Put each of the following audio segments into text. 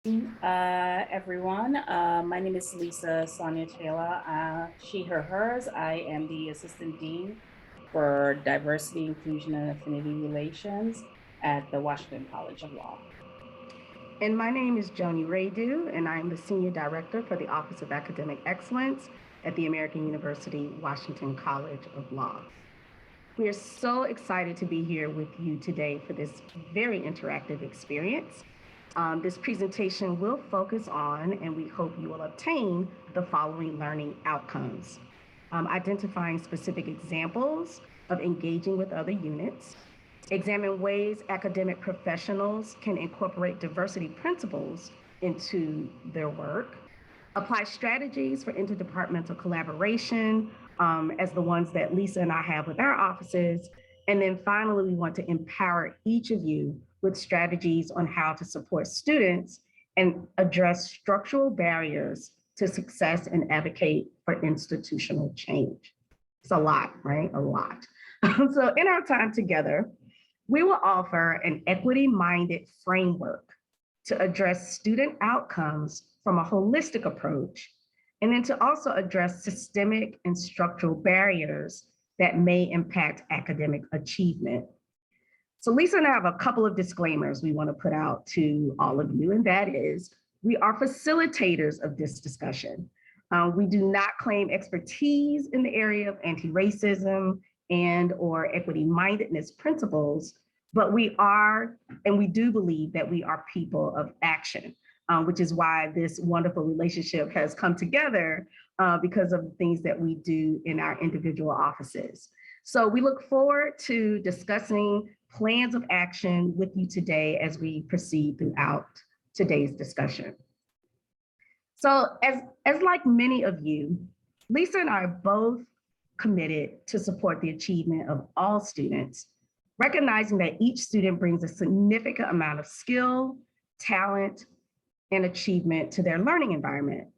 Everyone. My name is Lisa Sonia Taylor. She, her, hers. I am the Assistant Dean for Diversity, Inclusion, and Affinity Relations at the Washington College of Law. And my name is Joni Wiredu, and I am the Senior Director for the Office of Academic Excellence at the American University Washington College of Law. We are so excited to be here with you today for this very interactive experience. This presentation will focus on, and we hope you will obtain, the following learning outcomes. Identifying specific examples of engaging with other units, examine ways academic professionals can incorporate diversity principles into their work, apply strategies for interdepartmental collaboration, as the ones that Lisa and I have with our offices. And then finally, we want to empower each of you with strategies on how to support students and address structural barriers to success and advocate for institutional change. It's a lot, right? A lot. So in our time together, we will offer an equity-minded framework to address student outcomes from a holistic approach, and then to also address systemic and structural barriers that may impact academic achievement. So Lisa and I have a couple of disclaimers we want to put out to all of you, and that is, we are facilitators of this discussion. We do not claim expertise in the area of anti-racism and or equity-mindedness principles, but we are, and we do believe that we are people of action, which is why this wonderful relationship has come together because of the things that we do in our individual offices. So we look forward to discussing plans of action with you today as we proceed throughout today's discussion. So as like many of you, Lisa and I are both committed to support the achievement of all students, recognizing that each student brings a significant amount of skill, talent, and achievement to their learning environment.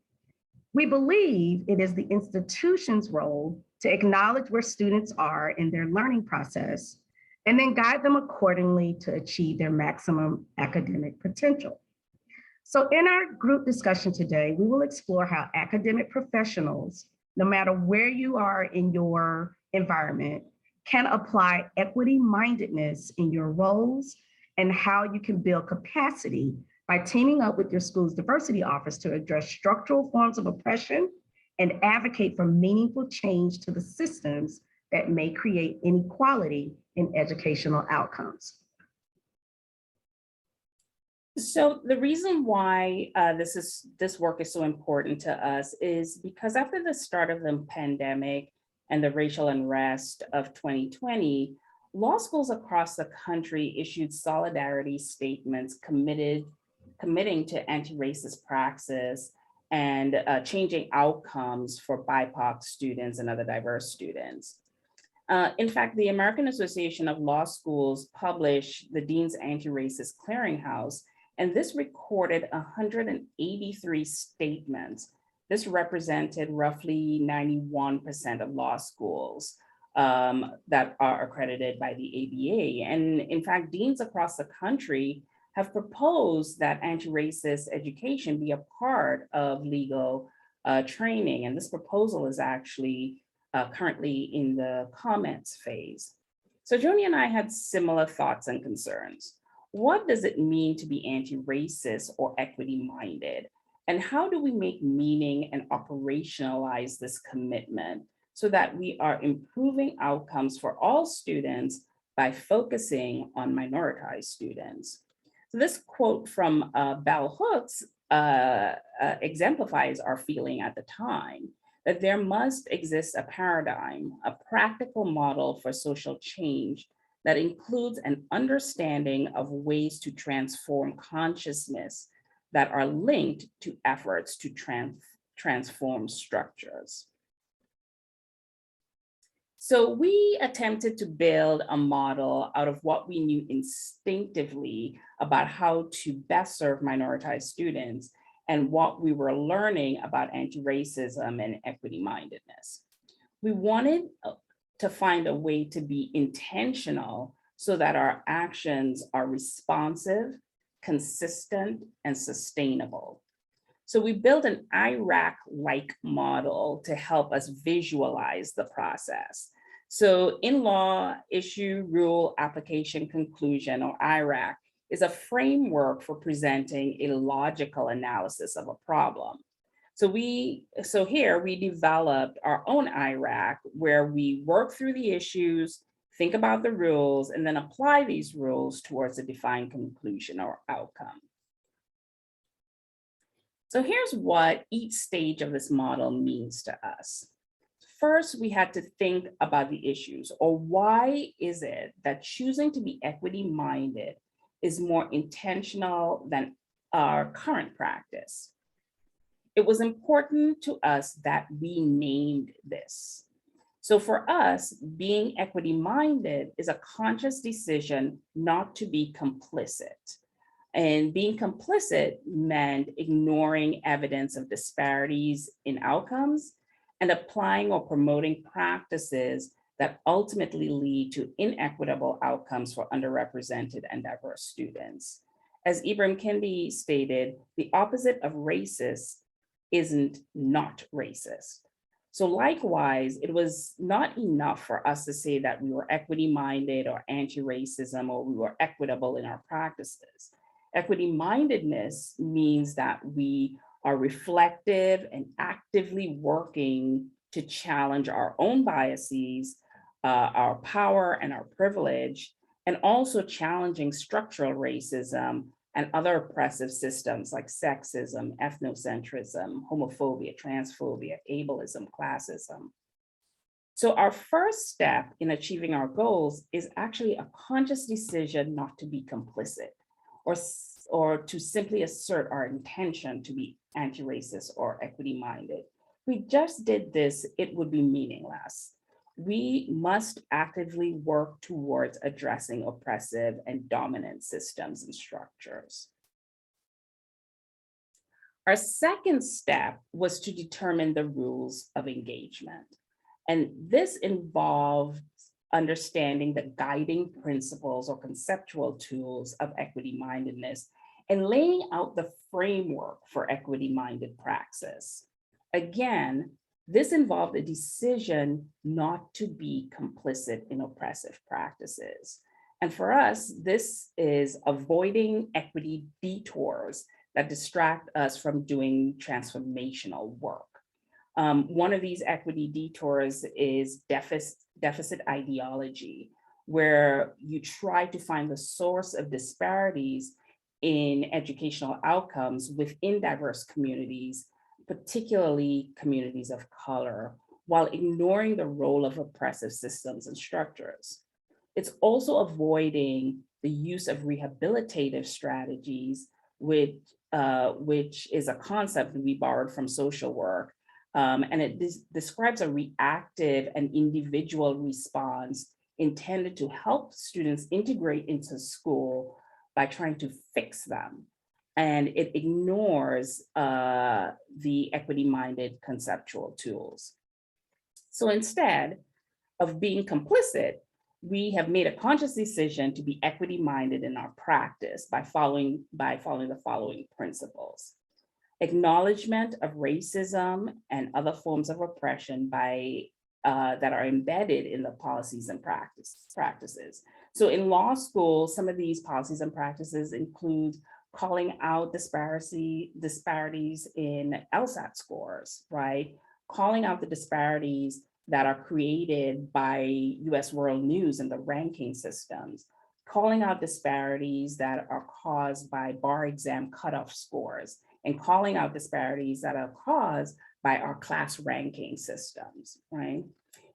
We believe it is the institution's role to acknowledge where students are in their learning process and then guide them accordingly to achieve their maximum academic potential. So in our group discussion today, we will explore how academic professionals, no matter where you are in your environment, can apply equity-mindedness in your roles and how you can build capacity by teaming up with your school's diversity office to address structural forms of oppression and advocate for meaningful change to the systems that may create inequality in educational outcomes. So the reason why this work is so important to us is because after the start of the pandemic and the racial unrest of 2020, law schools across the country issued solidarity statements committing to anti-racist praxis and changing outcomes for BIPOC students and other diverse students. In fact, the American Association of Law Schools published the Dean's Anti-Racist Clearinghouse, and this recorded 183 statements. This represented roughly 91% of law schools that are accredited by the ABA. And in fact, deans across the country have proposed that anti-racist education be a part of legal training. And this proposal is actually currently in the comments phase. So Joni and I had similar thoughts and concerns. What does it mean to be anti-racist or equity-minded? And how do we make meaning and operationalize this commitment so that we are improving outcomes for all students by focusing on minoritized students? So this quote from Bell Hooks exemplifies our feeling at the time, that there must exist a paradigm, a practical model for social change that includes an understanding of ways to transform consciousness that are linked to efforts to transform structures. So we attempted to build a model out of what we knew instinctively about how to best serve minoritized students and what we were learning about anti-racism and equity-mindedness. We wanted to find a way to be intentional so that our actions are responsive, consistent, and sustainable. So we built an IRAC-like model to help us visualize the process. So in law, issue, rule, application, conclusion, or IRAC, is a framework for presenting a logical analysis of a problem. So here we developed our own IRAC where we work through the issues, think about the rules, and then apply these rules towards a defined conclusion or outcome. So here's what each stage of this model means to us. First, we had to think about the issues, or why is it that choosing to be equity-minded is more intentional than our current practice? It was important to us that we named this. So for us, being equity-minded is a conscious decision not to be complicit. And being complicit meant ignoring evidence of disparities in outcomes and applying or promoting practices that ultimately lead to inequitable outcomes for underrepresented and diverse students. As Ibram Kendi stated, the opposite of racist isn't not racist. So likewise, it was not enough for us to say that we were equity-minded or anti-racism, or we were equitable in our practices. Equity-mindedness means that we are reflective and actively working to challenge our own biases, our power and our privilege, and also challenging structural racism and other oppressive systems like sexism, ethnocentrism, homophobia, transphobia, ableism, classism. So our first step in achieving our goals is actually a conscious decision not to be complicit, or to simply assert our intention to be anti-racist or equity-minded. If we just did this, it would be meaningless. We must actively work towards addressing oppressive and dominant systems and structures. Our second step was to determine the rules of engagement. And this involved understanding the guiding principles or conceptual tools of equity-mindedness and laying out the framework for equity-minded praxis. Again, this involved a decision not to be complicit in oppressive practices. And for us, this is avoiding equity detours that distract us from doing transformational work. One of these equity detours is deficit ideology, where you try to find the source of disparities in educational outcomes within diverse communities, particularly communities of color, while ignoring the role of oppressive systems and structures. It's also avoiding the use of rehabilitative strategies, which is a concept that we borrowed from social work. And it describes a reactive and individual response intended to help students integrate into school by trying to fix them. And it ignores the equity-minded conceptual tools. So instead of being complicit, we have made a conscious decision to be equity-minded in our practice by following the following principles. Acknowledgement of racism and other forms of oppression that are embedded in the policies and practices. So in law school, some of these policies and practices include calling out disparities in LSAT scores, right? Calling out the disparities that are created by US World News and the ranking systems, calling out disparities that are caused by bar exam cutoff scores, and calling out disparities that are caused by our class ranking systems, right?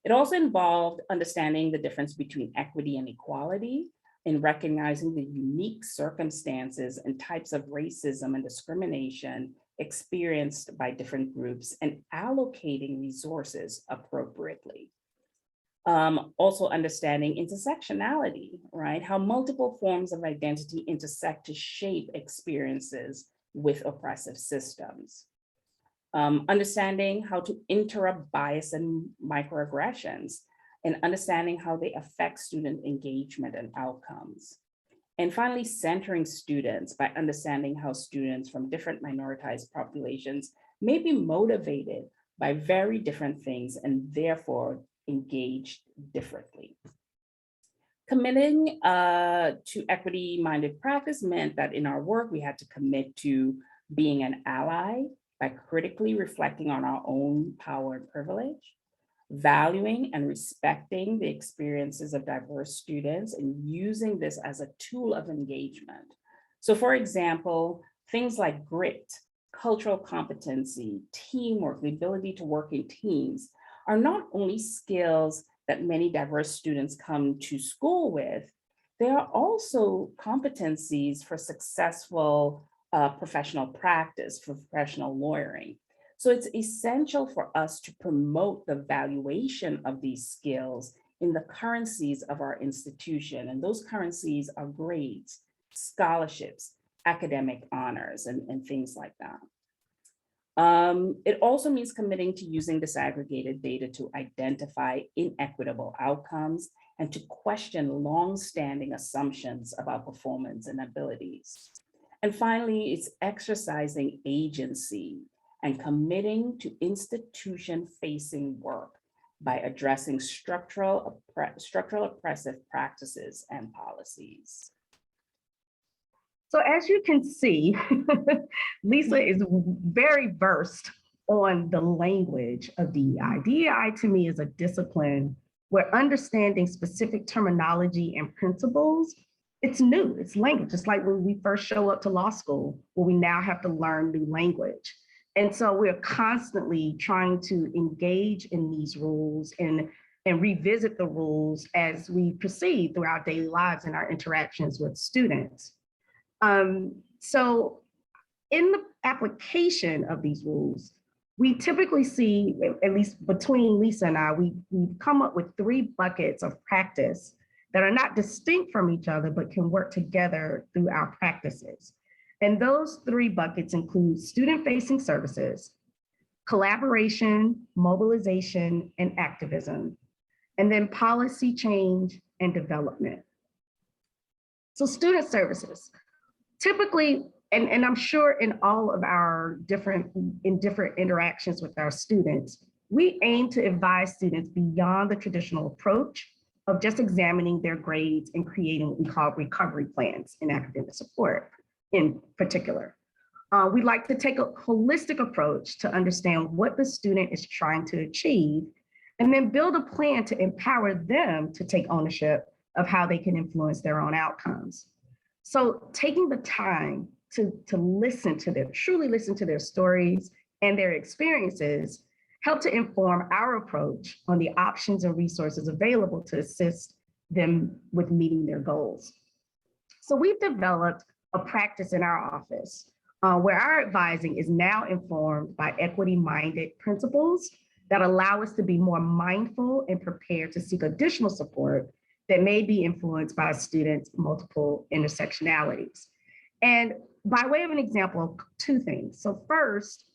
It also involved understanding the difference between equity and equality, in recognizing the unique circumstances and types of racism and discrimination experienced by different groups and allocating resources appropriately. Also understanding intersectionality, right? How multiple forms of identity intersect to shape experiences with oppressive systems. Understanding how to interrupt bias and microaggressions, and understanding how they affect student engagement and outcomes. And finally, centering students by understanding how students from different minoritized populations may be motivated by very different things and therefore engaged differently. Committing to equity-minded practice meant that in our work, we had to commit to being an ally by critically reflecting on our own power and privilege, valuing and respecting the experiences of diverse students and using this as a tool of engagement. So for example, things like grit, cultural competency, teamwork, the ability to work in teams are not only skills that many diverse students come to school with, they are also competencies for successful professional practice, for professional lawyering. So it's essential for us to promote the valuation of these skills in the currencies of our institution. And those currencies are grades, scholarships, academic honors, and things like that. It also means committing to using disaggregated data to identify inequitable outcomes and to question long-standing assumptions about performance and abilities. And finally, it's exercising agency and committing to institution-facing work by addressing structural oppressive practices and policies. So as you can see, Lisa is very versed on the language of DEI. DEI to me is a discipline where understanding specific terminology and principles, it's new, it's language. It's like when we first show up to law school, where we now have to learn new language. And so we're constantly trying to engage in these rules and revisit the rules as we proceed through our daily lives and our interactions with students. So in the application of these rules, we typically see, at least between Lisa and I, we've come up with 3 buckets of practice that are not distinct from each other, but can work together through our practices. And those 3 buckets include student-facing services, collaboration, mobilization, and activism, and then policy change and development. So student services. Typically, and I'm sure in all of our different interactions with our students, we aim to advise students beyond the traditional approach of just examining their grades and creating what we call recovery plans in academic support in particular. We like to take a holistic approach to understand what the student is trying to achieve, and then build a plan to empower them to take ownership of how they can influence their own outcomes. So taking the time to truly listen to their stories and their experiences help to inform our approach on the options and resources available to assist them with meeting their goals. So we've developed a practice in our office where our advising is now informed by equity-minded principles that allow us to be more mindful and prepared to seek additional support that may be influenced by a student's multiple intersectionalities. And by way of an example, 2 things. So first,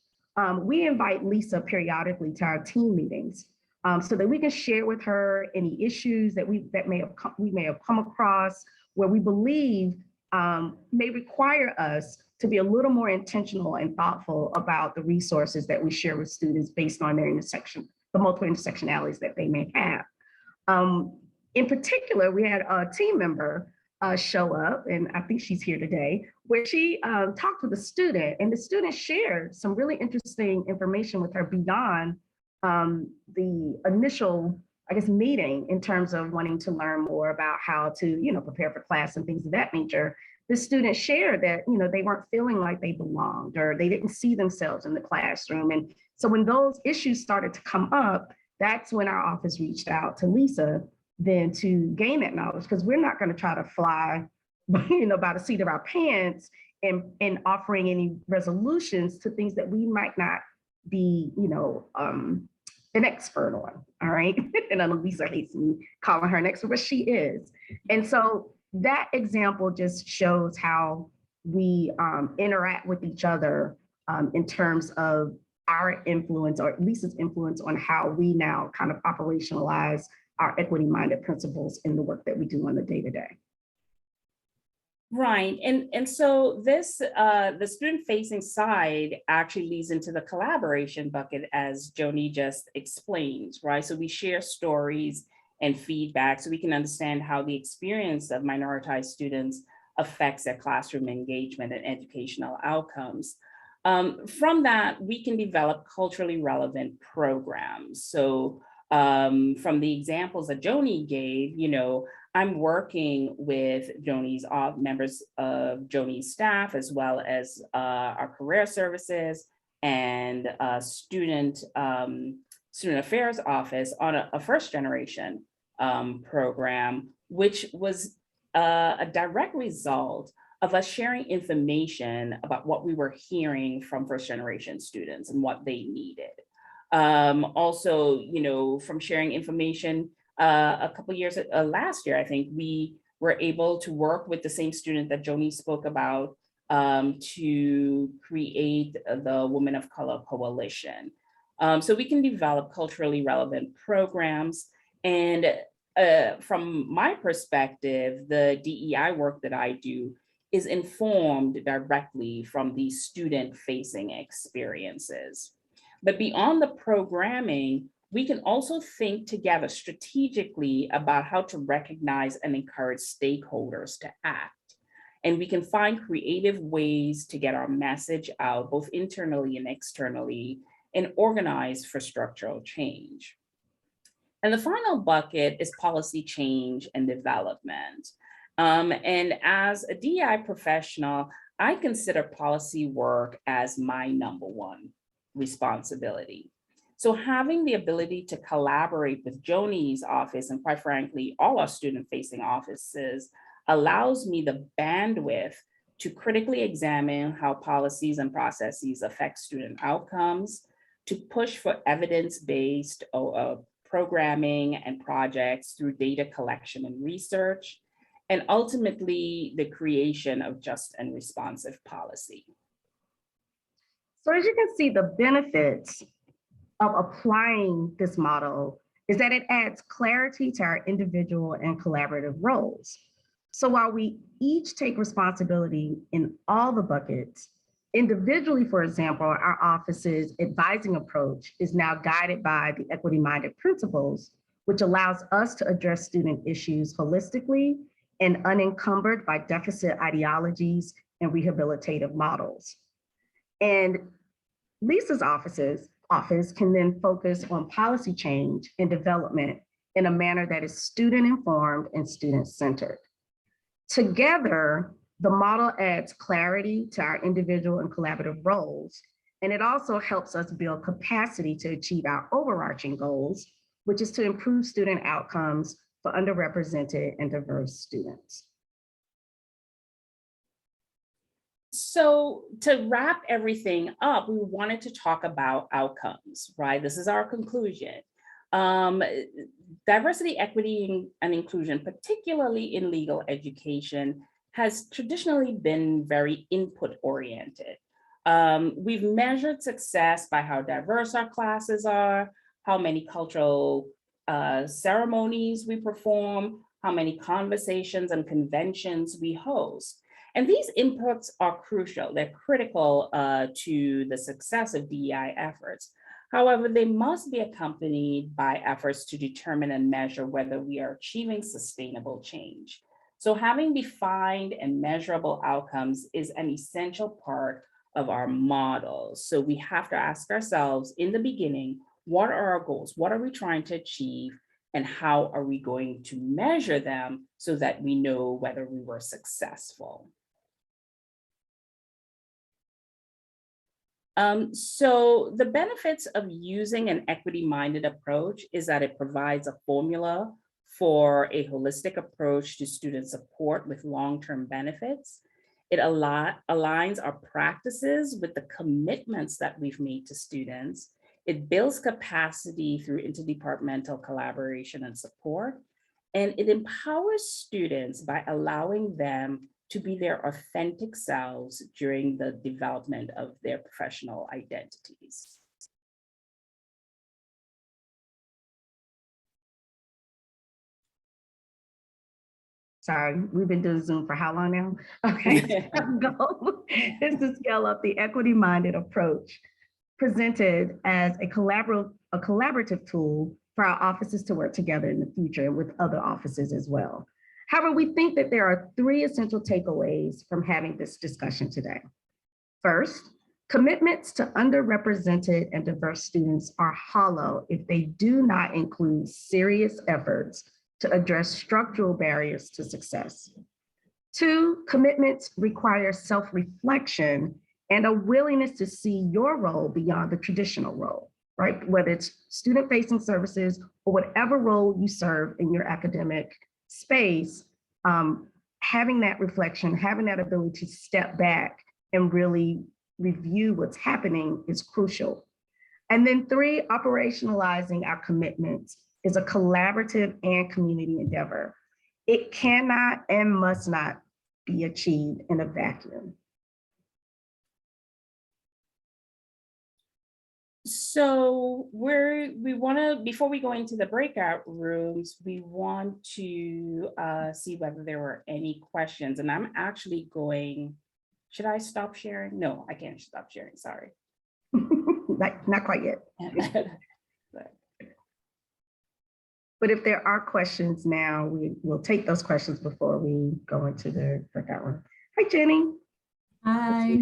we invite Lisa periodically to our team meetings so that we can share with her any issues that we may have come across where we believe may require us to be a little more intentional and thoughtful about the resources that we share with students based on their the multiple intersectionalities that they may have. In particular, we had a team member show up, and I think she's here today, where she talked with a student, and the student shared some really interesting information with her beyond the initial, I guess, meeting in terms of wanting to learn more about how to, prepare for class and things of that nature. The student shared that, they weren't feeling like they belonged or they didn't see themselves in the classroom. And so when those issues started to come up, that's when our office reached out to Lisa then to gain that knowledge, because we're not going to try to fly, by the seat of our pants and offering any resolutions to things that we might not be, an expert on, all right? And I know Lisa hates me calling her an expert, but she is. And so that example just shows how we interact with each other in terms of our influence, or Lisa's influence on how we now kind of operationalize our equity-minded principles in the work that we do on the day-to-day. Right. And so this the student facing side actually leads into the collaboration bucket, as Joni just explained, right? So we share stories and feedback so we can understand how the experience of minoritized students affects their classroom engagement and educational outcomes. From that, we can develop culturally relevant programs. So from the examples that Joni gave, I'm working with Joni's members of Joni's staff, as well as our career services and student affairs office on a first generation program, which was a direct result of us sharing information about what we were hearing from first generation students and what they needed. Also, from sharing information a couple years last year, I think we were able to work with the same student that Joni spoke about to create the Women of Color Coalition. So we can develop culturally relevant programs. And from my perspective, the DEI work that I do is informed directly from these student-facing experiences. But beyond the programming, we can also think together strategically about how to recognize and encourage stakeholders to act. And we can find creative ways to get our message out, both internally and externally, and organize for structural change. And the final bucket is policy change and development. And as a DEI professional, I consider policy work as my number one responsibility. So having the ability to collaborate with Joni's office, and quite frankly, all our student-facing offices, allows me the bandwidth to critically examine how policies and processes affect student outcomes, to push for evidence-based programming and projects through data collection and research, and ultimately the creation of just and responsive policy. So as you can see, the benefits of applying this model is that it adds clarity to our individual and collaborative roles. So while we each take responsibility in all the buckets, individually, for example, our office's advising approach is now guided by the equity-minded principles, which allows us to address student issues holistically and unencumbered by deficit ideologies and rehabilitative models. And Lisa's office can then focus on policy change and development in a manner that is student-informed and student-centered. Together, the model adds clarity to our individual and collaborative roles, and it also helps us build capacity to achieve our overarching goals, which is to improve student outcomes for underrepresented and diverse students. So to wrap everything up, we wanted to talk about outcomes, right? This is our conclusion. Diversity, equity, and inclusion, particularly in legal education, has traditionally been very input oriented. We've measured success by how diverse our classes are, how many cultural ceremonies we perform, how many conversations and conventions we host. And these inputs are crucial. They're critical to the success of DEI efforts. However, they must be accompanied by efforts to determine and measure whether we are achieving sustainable change. So having defined and measurable outcomes is an essential part of our model. So we have to ask ourselves in the beginning, what are our goals? What are we trying to achieve? And how are we going to measure them so that we know whether we were successful? So the benefits of using an equity-minded approach is that it provides a formula for a holistic approach to student support with long-term benefits. It aligns our practices with the commitments that we've made to students. It builds capacity through interdepartmental collaboration and support. And it empowers students by allowing them to be their authentic selves during the development of their professional identities. sorry, we've been doing Zoom for how long now? Okay, so our goal is to scale up the equity-minded approach presented as a collaborative tool for our offices to work together in the future with other offices as well. However, we think that there are three essential takeaways from having this discussion today. First, commitments to underrepresented and diverse students are hollow if they do not include serious efforts to address structural barriers to success. Two, commitments require self-reflection and a willingness to see your role beyond the traditional role, right? Whether it's student-facing services or whatever role you serve in your academic space, having that reflection, having that ability to step back and really review what's happening is crucial. And then three, operationalizing our commitments is a collaborative and community endeavor. It cannot and must not be achieved in a vacuum. So we want to, before we go into the breakout rooms, we want to see whether there were any questions. And I'm actually going, should I stop sharing? No, I can't stop sharing, sorry. Not quite yet. But if there are questions now, we will take those questions before we go into the breakout room. Hi, Jenny. Hi,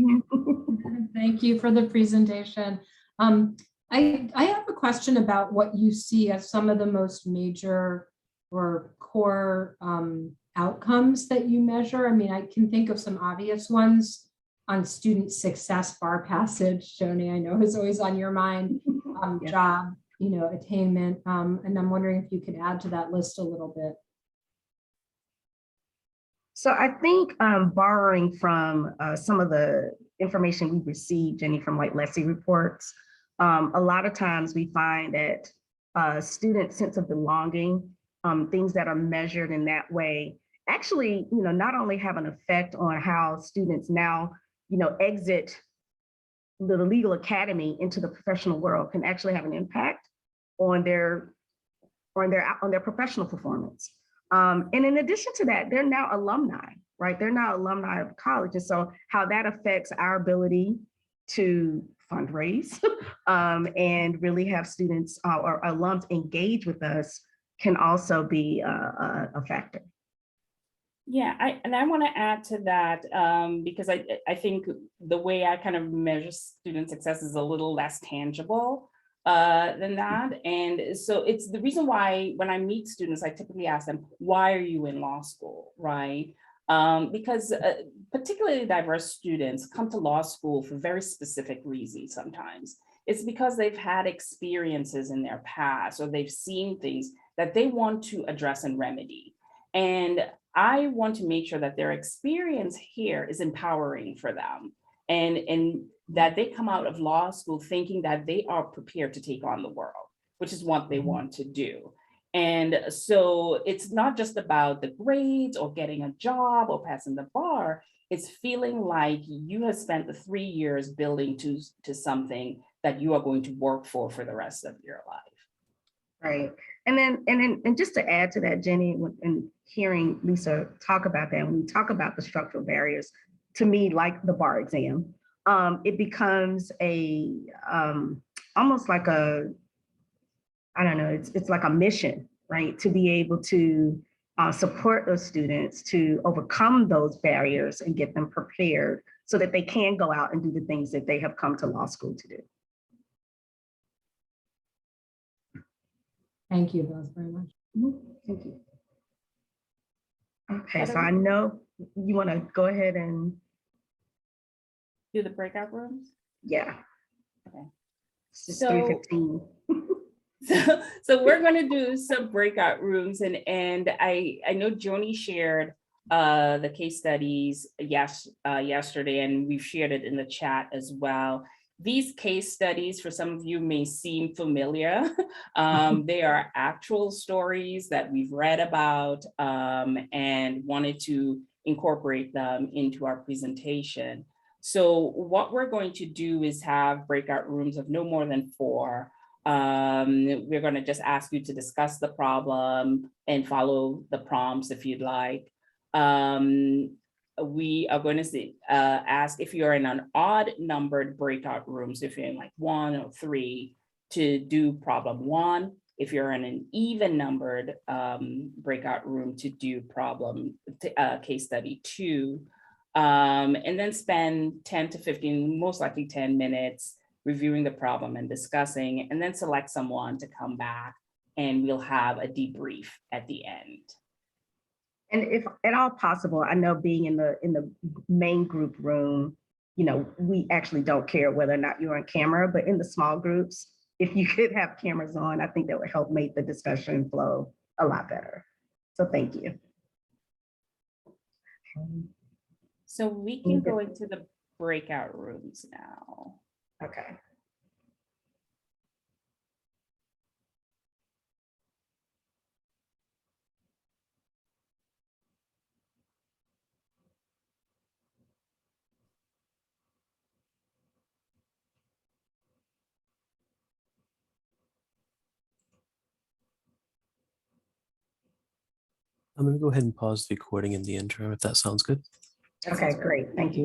thank you for the presentation. I have a question about what you see as some of the most major or core outcomes that you measure. I mean, I can think of some obvious ones on student success bar passage. Joni, I know is always on your mind, yeah. Job, attainment. And I'm wondering if you could add to that list a little bit. So I think borrowing from some of the information we received, Jenny, from like LESI reports, a lot of times we find that student sense of belonging, things that are measured in that way, actually, not only have an effect on how students now, exit the legal academy into the professional world, can actually have an impact on their professional performance. And in addition to that, they're now alumni, right? They're now alumni of college. And so how that affects our ability to fundraise and really have students or alums engage with us can also be a factor. Yeah, I want to add to that because I think the way I kind of measure student success is a little less tangible than that. And so it's the reason why when I meet students, I typically ask them, why are you in law school, right? Because particularly diverse students come to law school for very specific reasons sometimes. It's because they've had experiences in their past or they've seen things that they want to address and remedy. And I want to make sure that their experience here is empowering for them and that they come out of law school thinking that they are prepared to take on the world, which is what they want to do. And so it's not just about the grades or getting a job or passing the bar, it's feeling like you have spent the 3 years building to something that you are going to work for the rest of your life. Right. And just to add to that, Jenny, and hearing Lisa talk about that, when we talk about the structural barriers, to me, like the bar exam, it becomes a almost like a, I don't know, it's like a mission, right? To be able to support those students to overcome those barriers and get them prepared so that they can go out and do the things that they have come to law school to do. Thank you both very much. Thank you. Okay, so I know you want to go ahead and do the breakout rooms? Yeah. Okay. It's 3:15. So we're going to do some breakout rooms, and I know Joni shared the case studies yesterday, and we've shared it in the chat as well. These case studies, for some of you, may seem familiar. They are actual stories that we've read about and wanted to incorporate them into our presentation. So what we're going to do is have breakout rooms of no more than 4. We're going to just ask you to discuss the problem and follow the prompts if you'd like. We are going to ask if you're in an odd numbered breakout rooms, if you're in like 1 or 3, to do problem 1. If you're in an even numbered breakout room, to do case study 2. And then spend 10 to 15, most likely 10 minutes reviewing the problem and discussing, and then select someone to come back and we'll have a debrief at the end. And if at all possible, I know being in the main group room, you know, we actually don't care whether or not you're on camera, but in the small groups, if you could have cameras on, I think that would help make the discussion flow a lot better. So thank you. So we can go into the breakout rooms now. Okay. I'm going to go ahead and pause the recording in the interim, if that sounds good. Okay, great. Thank you.